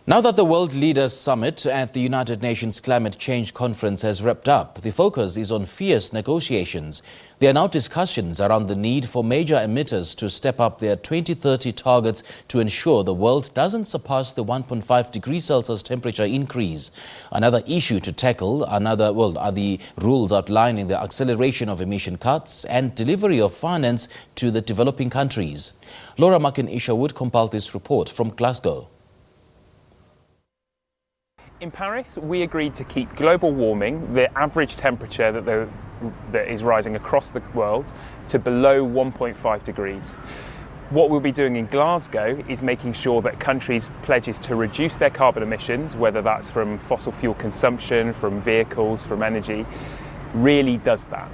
Now that the World Leaders Summit at the United Nations Climate Change Conference has wrapped up, the focus is on fierce negotiations. There are now discussions around the need for major emitters to step up their 2030 targets to ensure the world doesn't surpass the 1.5 degrees Celsius temperature increase. Another issue to tackle are the rules outlining the acceleration of emission cuts and delivery of finance to the developing countries. Makin-Isherwood compiled this report from Glasgow. In Paris, we agreed to keep global warming, the average temperature that is rising across the world, to below 1.5 degrees. What we'll be doing in Glasgow is making sure that countries' pledges to reduce their carbon emissions, whether that's from fossil fuel consumption, from vehicles, from energy, really does that.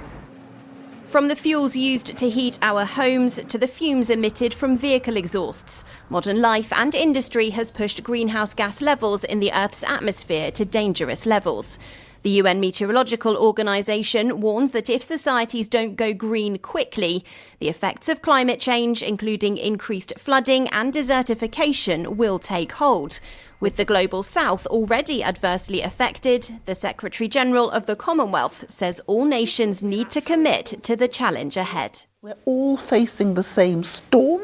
From the fuels used to heat our homes to the fumes emitted from vehicle exhausts, modern life and industry has pushed greenhouse gas levels in the Earth's atmosphere to dangerous levels. The UN Meteorological Organization warns that if societies don't go green quickly, the effects of climate change, including increased flooding and desertification, will take hold. With the Global South already adversely affected, the Secretary-General of the Commonwealth says all nations need to commit to the challenge ahead. We're all facing the same storm,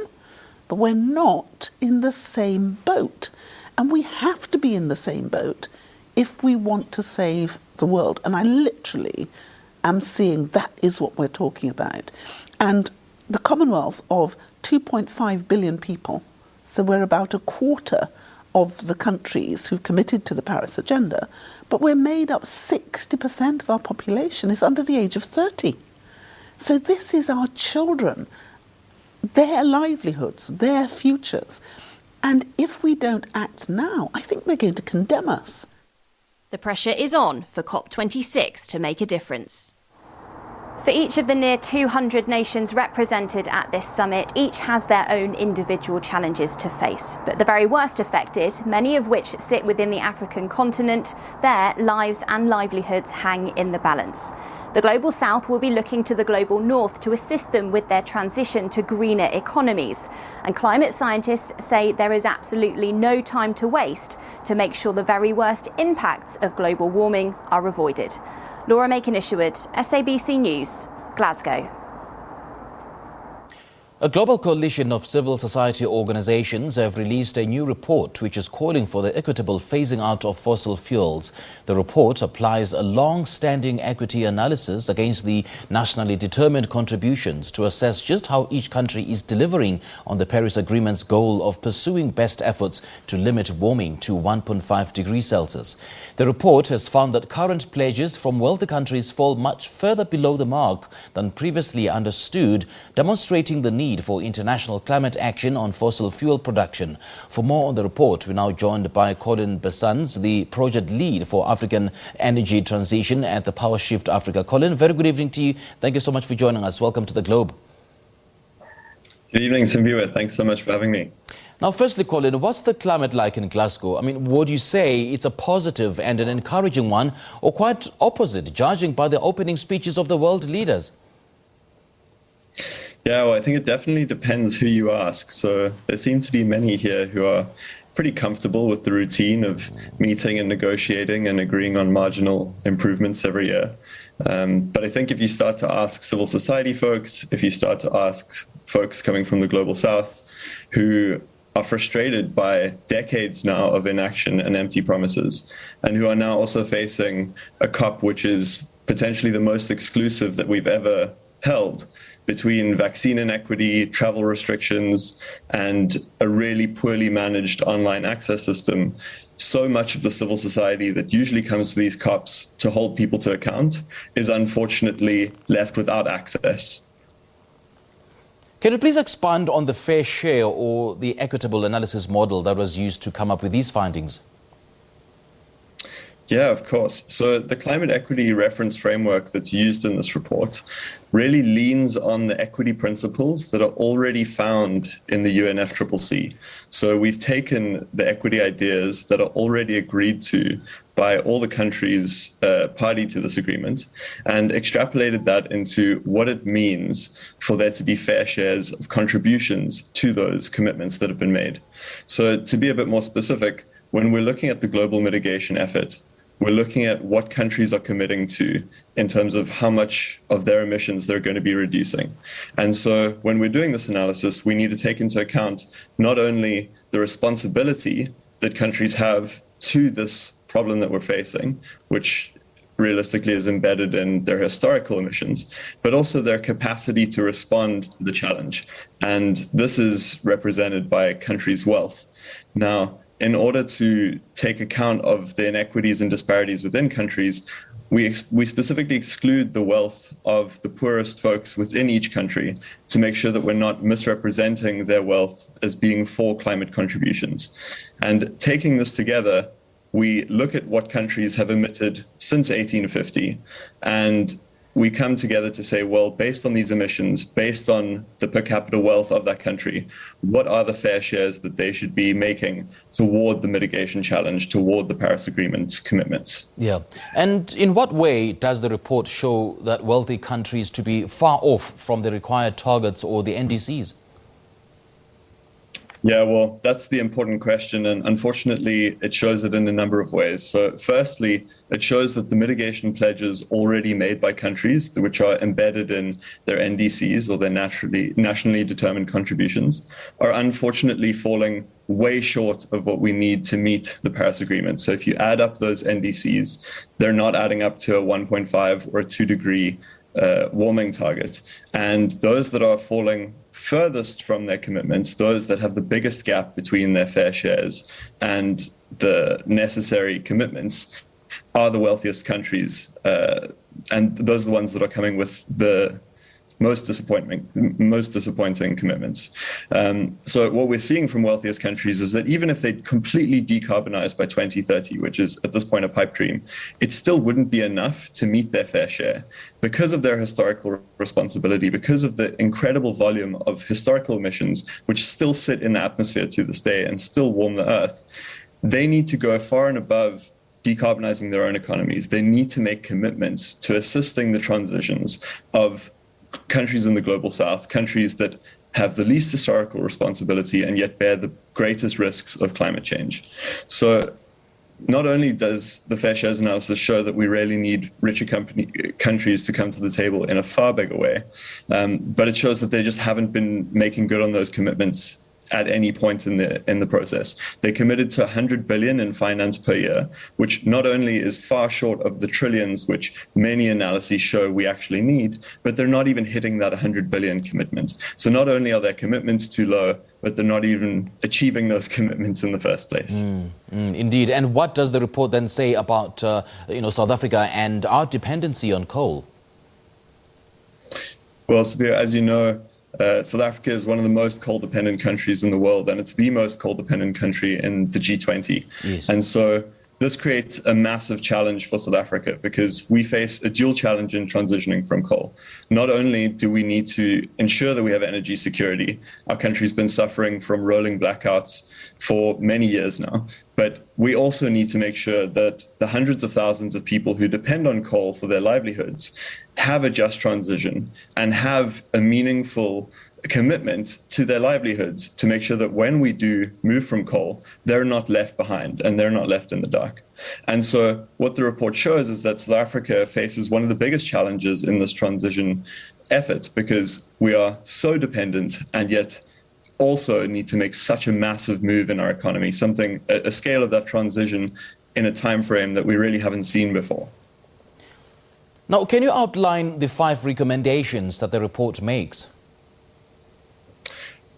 but we're not in the same boat. And we have to be in the same boat if we want to save the world. And I literally am seeing that is what we're talking about. And the Commonwealth of 2.5 billion people, so we're about a quarter of the countries who've committed to the Paris Agenda, but we're made up 60% of our population is under the age of 30. So this is our children, their livelihoods, their futures. And if we don't act now, I think they're going to condemn us. The pressure is on for COP26 to make a difference. For each of the near 200 nations represented at this summit, each has their own individual challenges to face. But the very worst affected, many of which sit within the African continent, their lives and livelihoods hang in the balance. The Global South will be looking to the Global North to assist them with their transition to greener economies. And climate scientists say there is absolutely no time to waste to make sure the very worst impacts of global warming are avoided. Makin-Isherwood, SABC News, Glasgow. A global coalition of civil society organizations have released a new report which is calling for the equitable phasing out of fossil fuels. The report applies a long-standing equity analysis against the nationally determined contributions to assess just how each country is delivering on the Paris Agreement's goal of pursuing best efforts to limit warming to 1.5 degrees Celsius. The report has found that current pledges from wealthy countries fall much further below the mark than previously understood, demonstrating the need for international climate action on fossil fuel production. For more on the report, we're now joined by Colin Besans, the project lead for African energy transition at the Power Shift Africa. Colin, very good evening to you. Thank you so much for joining us. Welcome to the Globe. Good evening, Simbiwa. Thanks so much for having me. Now, firstly, Colin, what's the climate like in Glasgow? I mean, would you say it's a positive and an encouraging one, or quite opposite, judging by the opening speeches of the world leaders? Yeah, well, I think it definitely depends who you ask. So there seem to be many here who are pretty comfortable with the routine of meeting and negotiating and agreeing on marginal improvements every year. But I think if you start to ask civil society folks, if you start to ask folks coming from the Global South who are frustrated by decades now of inaction and empty promises, and who are now also facing a COP which is potentially the most exclusive that we've ever held, between vaccine inequity, travel restrictions, and a really poorly managed online access system, so much of the civil society that usually comes to these COPs to hold people to account is unfortunately left without access. Can you please expand on the fair share or the equitable analysis model that was used to come up with these findings? Yeah, of course. So the climate equity reference framework that's used in this report really leans on the equity principles that are already found in the UNFCCC. So we've taken the equity ideas that are already agreed to by all the countries party to this agreement and extrapolated that into what it means for there to be fair shares of contributions to those commitments that have been made. So to be a bit more specific, when we're looking at the global mitigation effort, we're looking at what countries are committing to in terms of how much of their emissions they're going to be reducing. And so when we're doing this analysis, we need to take into account not only the responsibility that countries have to this problem that we're facing, which realistically is embedded in their historical emissions, but also their capacity to respond to the challenge. And this is represented by a country's wealth. Now, in order to take account of the inequities and disparities within countries, we specifically exclude the wealth of the poorest folks within each country to make sure that we're not misrepresenting their wealth as being for climate contributions. And taking this together, we look at what countries have emitted since 1850, and we come together to say, well, based on these emissions, based on the per capita wealth of that country, what are the fair shares that they should be making toward the mitigation challenge, toward the Paris Agreement commitments? Yeah. And in what way does the report show that wealthy countries to be far off from the required targets or the NDCs? Yeah, well, that's the important question. And unfortunately, it shows it in a number of ways. So firstly, it shows that the mitigation pledges already made by countries, which are embedded in their NDCs or their nationally determined contributions, are unfortunately falling way short of what we need to meet the Paris Agreement. So if you add up those NDCs, they're not adding up to a 1.5 or a 2 degree warming target. And those that are falling furthest from their commitments, those that have the biggest gap between their fair shares and the necessary commitments, are the wealthiest countries. And those are the ones that are coming with the most disappointing commitments. So what we're seeing from wealthiest countries is that even if they completely decarbonize by 2030, which is at this point a pipe dream, it still wouldn't be enough to meet their fair share. Because of their historical responsibility, because of the incredible volume of historical emissions, which still sit in the atmosphere to this day and still warm the earth, they need to go far and above decarbonizing their own economies. They need to make commitments to assisting the transitions of countries in the global south, countries that have the least historical responsibility and yet bear the greatest risks of climate change. So not only does the fair shares analysis show that we really need richer countries to come to the table in a far bigger way, but it shows that they just haven't been making good on those commitments at any point in the process. They committed to 100 billion in finance per year, which not only is far short of the trillions which many analyses show we actually need, but they're not even hitting that 100 billion commitment. So not only are their commitments too low, but they're not even achieving those commitments in the first place. Indeed. And what does the report then say about South Africa and our dependency on coal? Well, Sabir, as you know, South Africa is one of the most coal-dependent countries in the world, and it's the most coal-dependent country in the G20. Yes. And so this creates a massive challenge for South Africa because we face a dual challenge in transitioning from coal. Not only do we need to ensure that we have energy security, our country's been suffering from rolling blackouts for many years now, but we also need to make sure that the hundreds of thousands of people who depend on coal for their livelihoods have a just transition and have a meaningful commitment to their livelihoods to make sure that when we do move from coal, they're not left behind and they're not left in the dark. And so what the report shows is that South Africa faces one of the biggest challenges in this transition effort because we are so dependent and yet also need to make such a massive move in our economy, a scale of that transition in a time frame that we really haven't seen before. Now, can you outline the 5 recommendations that the report makes?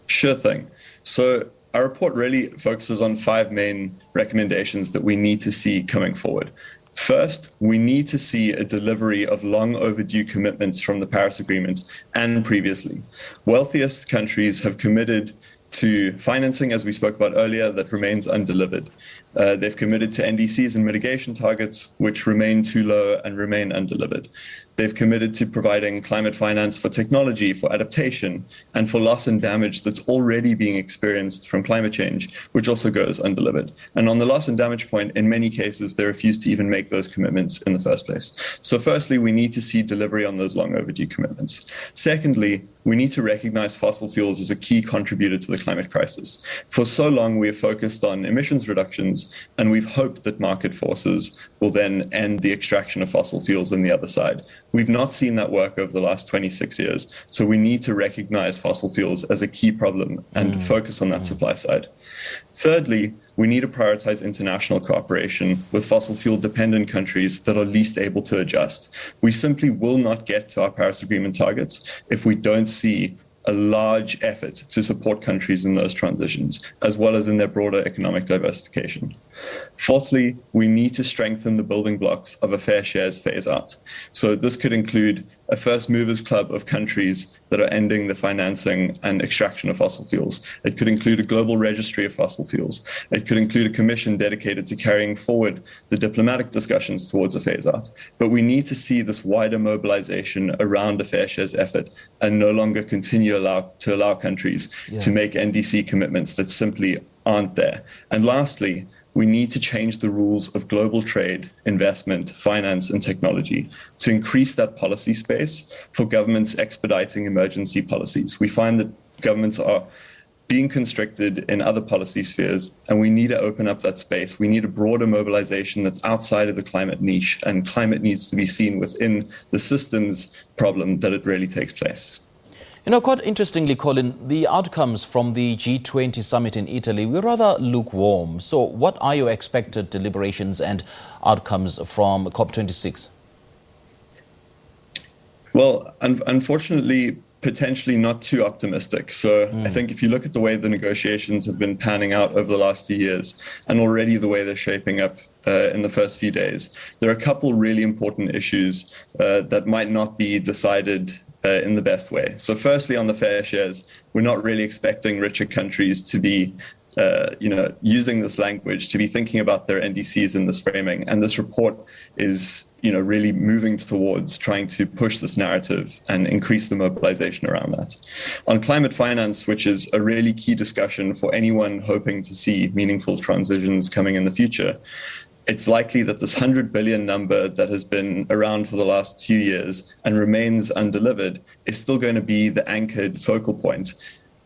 Sure thing. So our report really focuses on 5 main recommendations that we need to see coming forward. First, we need to see a delivery of long overdue commitments from the Paris Agreement and previously. Wealthiest countries have committed to financing, as we spoke about earlier, that remains undelivered. They've committed to NDCs and mitigation targets, which remain too low and remain undelivered. They've committed to providing climate finance for technology, for adaptation, and for loss and damage that's already being experienced from climate change, which also goes undelivered. And on the loss and damage point, in many cases, they refuse to even make those commitments in the first place. So firstly, we need to see delivery on those long overdue commitments. Secondly, we need to recognize fossil fuels as a key contributor to the climate crisis. For so long, we have focused on emissions reductions, and we've hoped that market forces will then end the extraction of fossil fuels on the other side. We've not seen that work over the last 26 years, so we need to recognize fossil fuels as a key problem and focus on that supply side. Thirdly, we need to prioritize international cooperation with fossil fuel dependent countries that are least able to adjust. We simply will not get to our Paris Agreement targets if we don't see a large effort to support countries in those transitions, as well as in their broader economic diversification. Fourthly, we need to strengthen the building blocks of a fair shares phase out. So this could include a first movers club of countries that are ending the financing and extraction of fossil fuels. It could include a global registry of fossil fuels. It could include a commission dedicated to carrying forward the diplomatic discussions towards a phase out. But we need to see this wider mobilization around a fair shares effort and no longer continue to allow countries to make NDC commitments that simply aren't there. And lastly, we need to change the rules of global trade, investment, finance, and technology to increase that policy space for governments expediting emergency policies. We find that governments are being constricted in other policy spheres, and we need to open up that space. We need a broader mobilization that's outside of the climate niche, and climate needs to be seen within the systems problem that it really takes place. You know, quite interestingly, Colin, the outcomes from the G20 summit in Italy were rather lukewarm. So what are your expected deliberations and outcomes from COP26? Well, unfortunately, potentially not too optimistic. So I think if you look at the way the negotiations have been panning out over the last few years, and already the way they're shaping up in the first few days, there are a couple really important issues that might not be decided in the best way. So firstly, on the fair shares, we're not really expecting richer countries to be using this language, to be thinking about their NDCs in this framing. And this report is really moving towards trying to push this narrative and increase the mobilization around that. On climate finance, which is a really key discussion for anyone hoping to see meaningful transitions coming in the future, it's likely that this 100 billion number that has been around for the last few years and remains undelivered is still going to be the anchored focal point.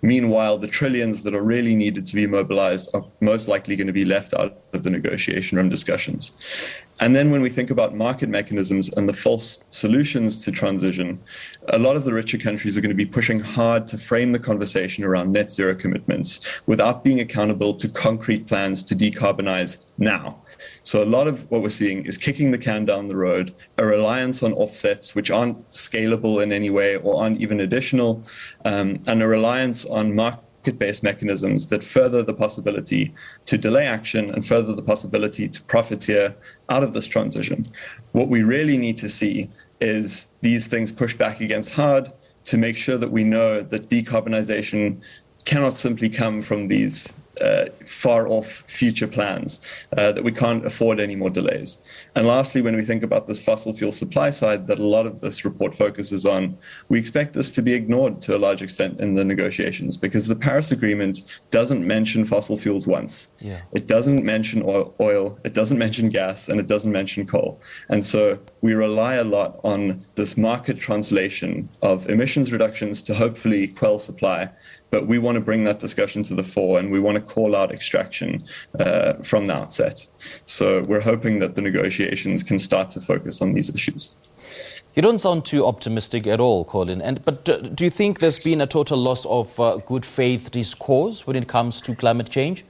Meanwhile, the trillions that are really needed to be mobilized are most likely going to be left out of the negotiation room discussions. And then when we think about market mechanisms and the false solutions to transition, a lot of the richer countries are going to be pushing hard to frame the conversation around net zero commitments without being accountable to concrete plans to decarbonize now. So a lot of what we're seeing is kicking the can down the road, a reliance on offsets which aren't scalable in any way or aren't even additional, and a reliance on market-based mechanisms that further the possibility to delay action and further the possibility to profiteer out of this transition. What we really need to see is these things pushed back against hard to make sure that we know that decarbonization cannot simply come from these far-off future plans, that we can't afford any more delays. And lastly, when we think about this fossil fuel supply side that a lot of this report focuses on, we expect this to be ignored to a large extent in the negotiations because the Paris Agreement doesn't mention fossil fuels once. It doesn't mention oil, it doesn't mention gas, and it doesn't mention coal. And so we rely a lot on this market translation of emissions reductions to hopefully quell supply. But we want to bring that discussion to the fore, and we want to call out extraction from the outset. So we're hoping that the negotiations can start to focus on these issues. You don't sound too optimistic at all, Colin. But do you think there's been a total loss of good faith discourse when it comes to climate change?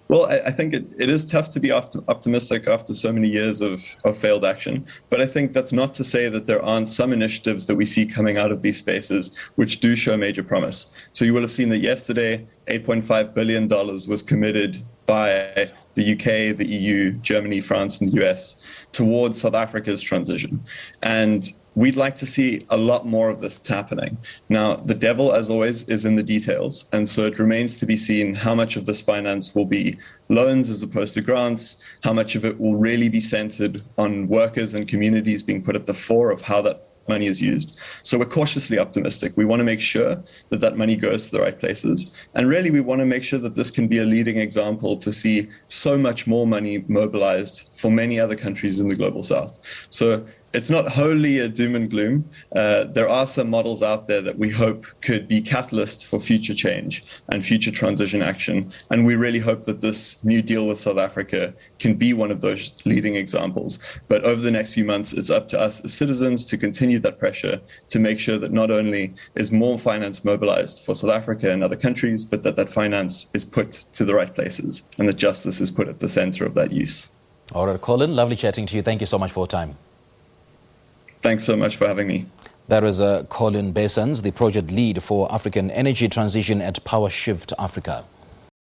Well, I think it is tough to be optimistic after so many years of failed action. But I think that's not to say that there aren't some initiatives that we see coming out of these spaces which do show major promise. So you will have seen that yesterday, $8.5 billion was committed by the UK, the EU, Germany, France, and the US towards South Africa's transition. And we'd like to see a lot more of this happening. Now, the devil, as always, is in the details. And so it remains to be seen how much of this finance will be loans as opposed to grants, how much of it will really be centered on workers and communities being put at the fore of how that money is used. So we're cautiously optimistic. We want to make sure that that money goes to the right places. And really, we want to make sure that this can be a leading example to see so much more money mobilized for many other countries in the global south. So it's not wholly a doom and gloom. There are some models out there that we hope could be catalysts for future change and future transition action. And we really hope that this new deal with South Africa can be one of those leading examples. But over the next few months, it's up to us as citizens to continue that pressure to make sure that not only is more finance mobilized for South Africa and other countries, but that that finance is put to the right places and that justice is put at the center of that use. All right, Colin, lovely chatting to you. Thank you so much for your time. Thanks so much for having me. That was Colin Besans, the project lead for African energy transition at Power Shift Africa.